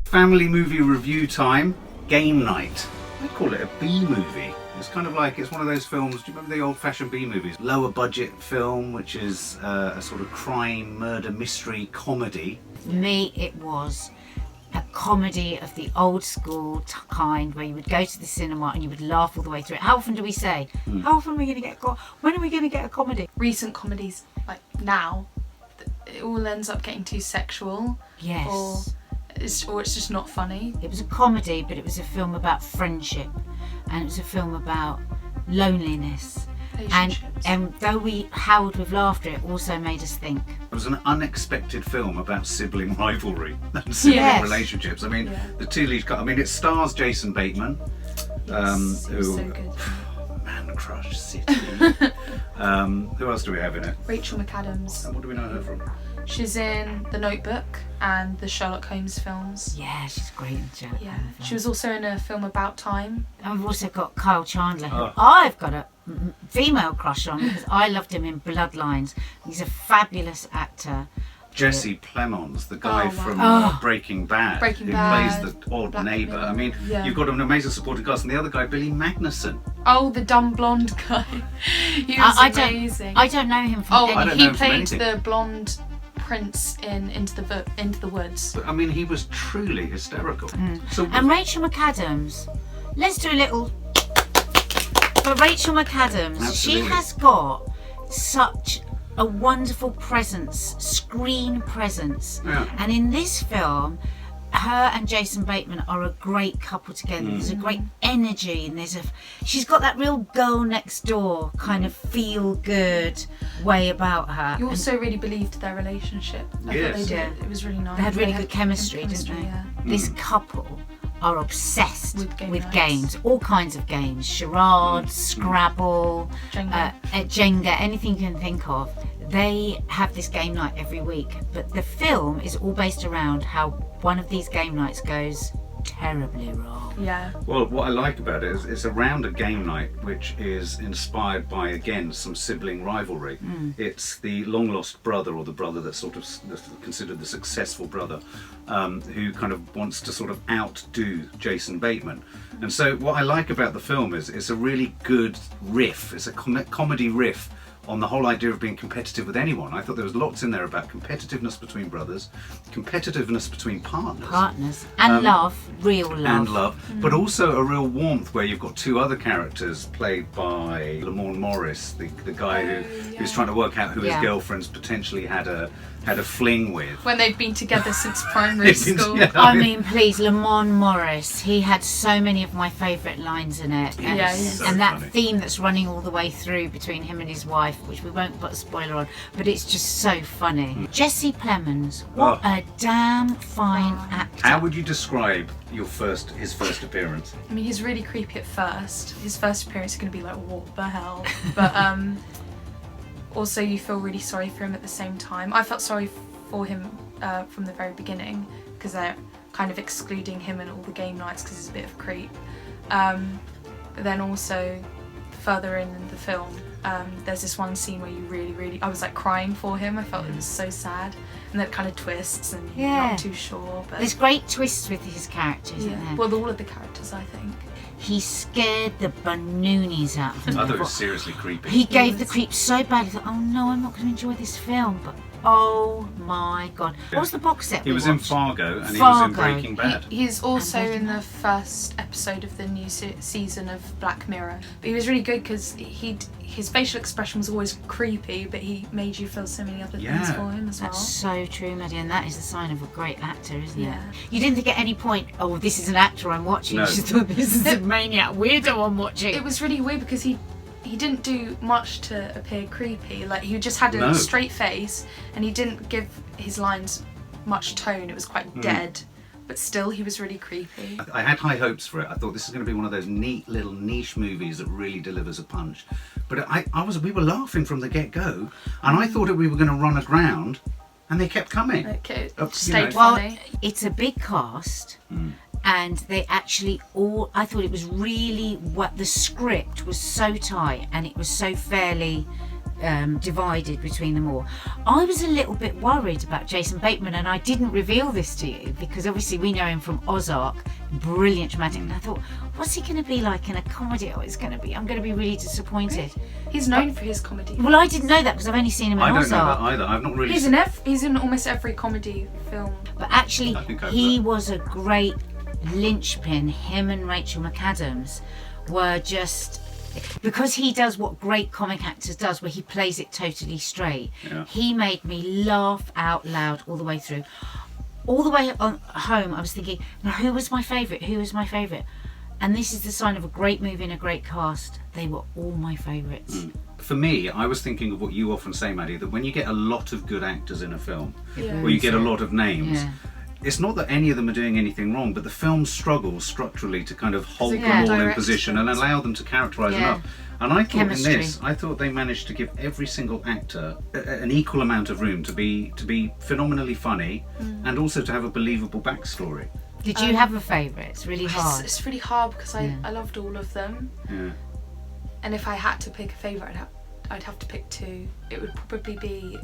Family movie review time. Game night. I'd call it a B-movie. It's kind of like, it's one of those films, do you remember the old-fashioned B-movies? Lower budget film, which is a sort of crime, murder, mystery comedy. For me, it was a comedy of the old school kind where you would go to the cinema and you would laugh all the way through it. How often do we say, how often are we going to get when are we going to get a comedy? Recent comedies, like now, it all ends up getting too sexual. Yes. Or it's just not funny. It was a comedy, but it was a film about friendship, and it was a film about loneliness. And though we howled with laughter, it also made us think. It was an unexpected film about sibling rivalry and sibling relationships. I mean, the two leads. I mean, it stars Jason Bateman, who so good. Man Crush City. Who else do we have in it? Rachel McAdams. And what do we know her from? She's in The Notebook and the Sherlock Holmes films. Yeah, she's great in Sherlock Yeah, Holmes. she was also in a film About Time. And we've also got Kyle Chandler, who I've got a female crush on because I loved him in Bloodlines. He's a fabulous actor. Jesse Plemons, the guy from Breaking Bad, who plays the odd Black neighbour. Mirror. I mean, you've got an amazing supporting cast, and the other guy, Billy Magnussen. Oh, the dumb blonde guy. He was amazing. I don't know him from anything. He played the blonde prince in Into the Woods. But, I mean, he was truly hysterical. And Rachel McAdams, let's do a little for Rachel McAdams. Absolutely. She has got such a wonderful presence, screen presence, and in this film her and Jason Bateman are a great couple together. There's a great energy, and she's got that real girl next door kind of feel good way about her. You also really believed their relationship. I thought they did. It was really nice. They had really good chemistry, didn't they? Yeah. This couple are obsessed with games, all kinds of games, charades, Scrabble, Jenga, anything you can think of. They have this game night every week, but the film is all based around how one of these game nights goes terribly wrong. Yeah. Well, what I like about it is it's around a game night which is inspired by, again, some sibling rivalry. It's the long lost brother, or the brother that's sort of considered the successful brother, who kind of wants to sort of outdo Jason Bateman. And so what I like about the film is it's a really good riff. It's a comedy riff on the whole idea of being competitive with anyone. I thought there was lots in there about competitiveness between brothers, competitiveness between partners. And love, real love. And love, but also a real warmth where you've got two other characters played by Lamorne Morris, the guy who's trying to work out who his girlfriend's potentially had a fling with. When they've been together since primary school. I mean, please, Lamorne Morris, he had so many of my favourite lines in it. And, and that theme that's running all the way through between him and his wife, which we won't put a spoiler on, but it's just so funny. Jesse Plemons, what a damn fine actor. How would you describe his first appearance? I mean, he's really creepy at first. His first appearance is going to be like, what the hell? But also you feel really sorry for him at the same time. I felt sorry for him from the very beginning, because they're kind of excluding him in all the game nights because he's a bit of a creep. But then also further in the film, there's this one scene where you really, I was like crying for him. I felt it was so sad, and then it kind of twists and you're not too sure. But there's great twists with his characters, isn't there? Well, all of the characters, I think. He scared the banoonies out of them. I thought it was seriously creepy. He gave the creep so bad, he thought, oh no, I'm not going to enjoy this film. But oh my god. What was the box set He was in Fargo, and he was in Breaking Bad. He's also in the first episode of the new season of Black Mirror. But he was really good because his facial expression was always creepy, but he made you feel so many other things for him as well. That's so true, Maddie, and that is a sign of a great actor, isn't it? You didn't think at any point, oh, this is an actor I'm watching. No. You just thought, this is a maniac weirdo I'm watching. It was really weird because he didn't do much to appear creepy. Like, he just had a straight face, and he didn't give his lines much tone. It was quite dead, but still he was really creepy. I had high hopes for it. I thought this is going to be one of those neat little niche movies that really delivers a punch. But we were laughing from the get-go, and I thought we were going to run aground, and they kept coming. Okay, stayed funny. Well, it's a big cast. And they actually I thought it was really, the script was so tight and it was so fairly divided between them all. I was a little bit worried about Jason Bateman, and I didn't reveal this to you because obviously we know him from Ozark, brilliant dramatic, and I thought, what's he going to be like in a comedy? I'm going to be really disappointed. He's known for his comedy. Well, I didn't know that because I've only seen him in Ozark. I don't know that either. I've not really. He's in almost every comedy film. But actually, he was a great linchpin. Him and Rachel McAdams were just, because he does what great comic actors does, where he plays it totally straight. Yeah. He made me laugh out loud all the way through. All the way on home, I was thinking, now who was my favourite? Who was my favourite? And this is the sign of a great movie and a great cast. They were all my favourites. For me, I was thinking of what you often say, Maddie, that when you get a lot of good actors in a film, Yeah. or you get a lot of names, Yeah. it's not that any of them are doing anything wrong, but the film struggles structurally to kind of hold them Yeah. all in Direct position and things. allow them to characterise Yeah. enough. And I thought Chemistry. in this, I thought they managed to give every single actor an equal amount of room to be phenomenally funny, and also to have a believable backstory. Did you have a favourite? It's really hard. It's really hard because Yeah. I loved all of them, Yeah. and if I had to pick a favourite, I'd have to pick two. It would probably be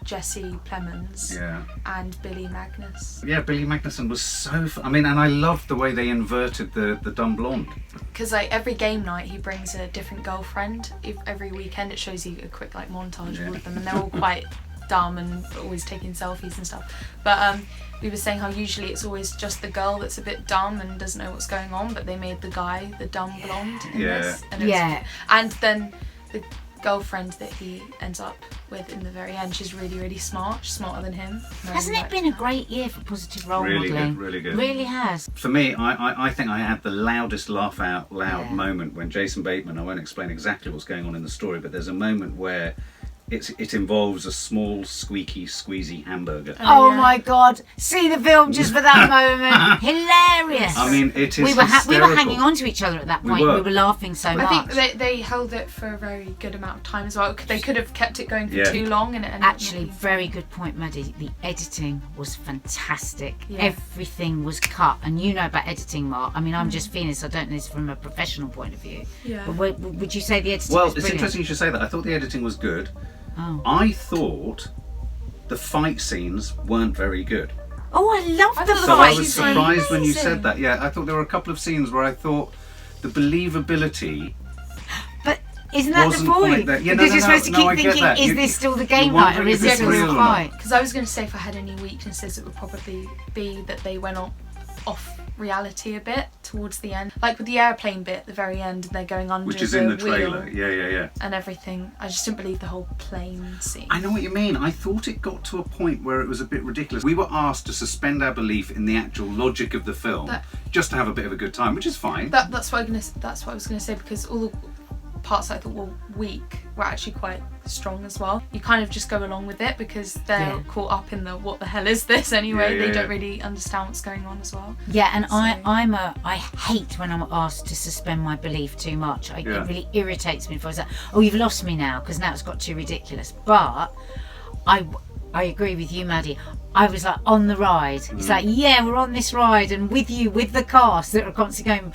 Jesse Plemons Yeah. and Billy Magnus. Yeah, Billy Magnussen was so I mean, and I loved the way they inverted the dumb blonde. Because like every game night he brings a different girlfriend. Every weekend it shows you a quick like montage of all of them, and they're all quite dumb and always taking selfies and stuff. But we were saying how usually it's always just the girl that's a bit dumb and doesn't know what's going on, but they made the guy the dumb blonde in Yeah. this. And it was, Yeah. and then the girlfriend that he ends up with in the very end, she's really, really smart. She's smarter than him. Hasn't it been a great year for positive role Really modelling? good, really good. Really has. For me, I think I had the loudest laugh out loud Yeah. moment when Jason Bateman, I won't explain exactly what's going on in the story, but there's a moment where it involves a small, squeaky, squeezy hamburger. Oh yeah. my God! See the film just for that moment. Hilarious. I mean, it is we were hysterical. hanging on to each other at that We point. were. We were laughing so I much. think they held it for a very good amount of time as well. They could have kept it going for Yeah. too long, and it ended up Actually, not being- very good point, Maddie. The editing was fantastic. Yeah. Everything was cut, and you know about editing, Mark. I mean, I'm just feeling this. I don't know this from a professional point of view. Yeah. But would you say the editing Well, was it's brilliant? interesting you should say that. I thought the editing was good. Oh. I thought the fight scenes weren't very good. Oh, I love I the thought the So I fight was scenes were surprised when you amazing. said that. Yeah, I thought there were a couple of scenes where I thought the believability But isn't that the wasn't quite point? there. Yeah, Because no, you're supposed to no, keep I get thinking, that. is You- this still the you're game night, or wondering is if this it's still real the or not. fight? Because I was going to say if I had any weaknesses, it would probably be that they went off reality a bit towards the end. Like with the airplane bit at the very end, and they're going under which is in the wheel trailer. Yeah. and everything. I just didn't believe the whole plane scene. I know what you mean. I thought it got to a point where it was a bit ridiculous. We were asked to suspend our belief in the actual logic of the film just to have a bit of a good time, which is fine. That's what I was gonna say, because all the parts I thought were weak were actually quite strong as well. You kind of just go along with it because they're Yeah. caught up in the what the hell is this anyway. Yeah, They don't yeah. really understand what's going on as well. Yeah, and So- I hate when I'm asked to suspend my belief too much. It Yeah. really irritates me if I was like, oh, you've lost me now, because now it's got too ridiculous. But I agree with you, Maddie. I was like on the ride. It's like, yeah, we're on this ride and with you, with the cast that are constantly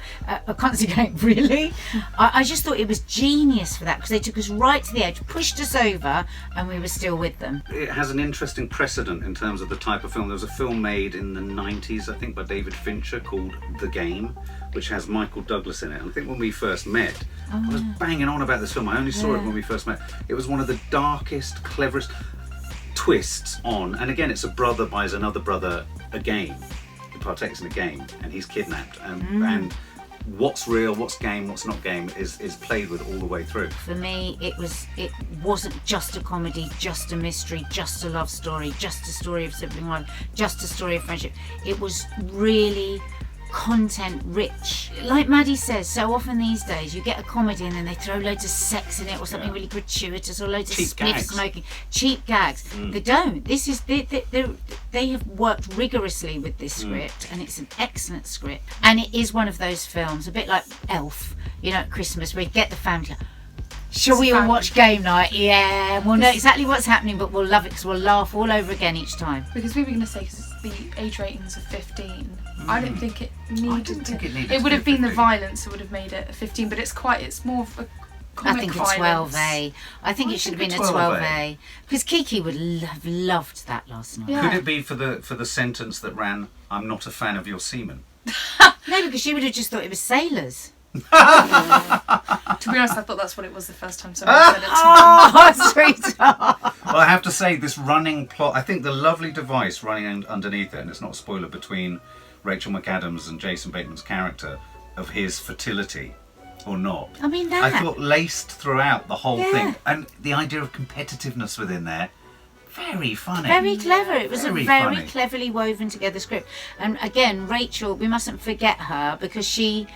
going, really? I just thought it was genius for that, because they took us right to the edge, pushed us over, and we were still with them. It has an interesting precedent in terms of the type of film. There was a film made in the 90s, I think, by David Fincher called The Game, which has Michael Douglas in it. And I think when we first met, I was banging on about this film. I only saw it when we first met. It was one of the darkest, cleverest twists on, and again, it's a brother buys another brother a game. He partakes in a game, and he's kidnapped. And what's real, what's game, what's not game is played with all the way through. For me, it wasn't just a comedy, just a mystery, just a love story, just a story of sibling life, just a story of friendship. It was really content rich. Like Maddie says, so often these days you get a comedy and then they throw loads of sex in it or something really gratuitous, or loads Cheap of spliff gags. smoking, cheap gags. They don't. This is they have worked rigorously with this script, and it's an excellent script, and it is one of those films, a bit like Elf, you know, at Christmas, where you get the family. Shall we all watch game night? Yeah, we'll know exactly what's happening, but we'll love it because we'll laugh all over again each time. Because we were going to say, because the age ratings are 15, I don't think it needed didn't think it needed It to would be have been the 15. violence that would have made it a 15, but it's more of a I think a violence. 12A. I think it should have been a 12A. 12A. Because Kiki would have loved that last night. Yeah. Could it be for the sentence that ran, "I'm not a fan of your semen"? No, because she would have just thought it was sailors. To be honest, I thought that's what it was the first time someone said it to me. Oh, sweetheart. Well, I have to say, this running plot, I think the lovely device running underneath it, and it's not a spoiler, between Rachel McAdams and Jason Bateman's character, of his fertility or not. I mean, I that. thought laced throughout the whole Yeah. thing, and the idea of competitiveness within there, very funny. Very clever. It was Very a very funny. cleverly woven together script. And again, Rachel, we mustn't forget her because she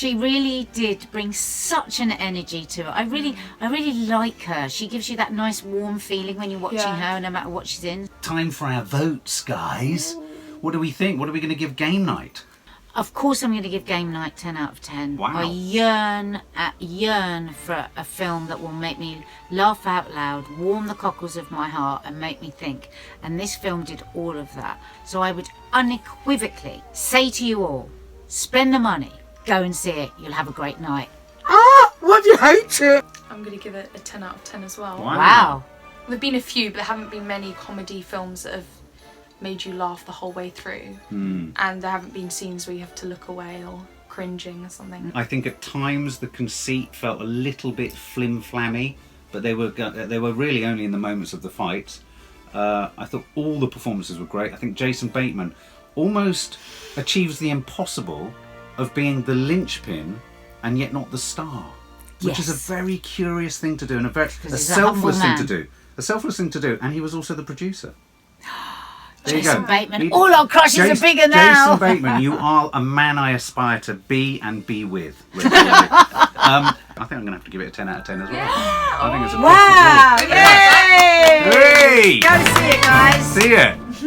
really did bring such an energy to it. I really like her. She gives you that nice warm feeling when you're watching her, no matter what she's in. Time for our votes, guys. What do we think? What are we going to give game night? Of course, I'm going to give Game Night 10 out of 10. Wow. I yearn for a film that will make me laugh out loud, warm the cockles of my heart, and make me think. And this film did all of that. So I would unequivocally say to you all, spend the money, go and see it. You'll have a great night. What do you hate it? I'm going to give it a 10 out of 10 as well. Wow. There have been a few, but there haven't been many comedy films that have made you laugh the whole way through. And there haven't been scenes where you have to look away or cringing or something. I think at times the conceit felt a little bit flim-flammy, but they were really only in the moments of the fights. I thought all the performances were great. I think Jason Bateman almost achieves the impossible of being the linchpin and yet not the star, which is a very curious thing to do and a selfless thing to do. A selfless thing to do, and he was also the producer. There Jason you go. Bateman. All our crushes are bigger now. Jason Bateman, you are a man I aspire to be and be with. I think I'm going to have to give it a 10 out of 10 as well. I think it's a Wow. possible. Yay! Hey! Go see it, guys. See it.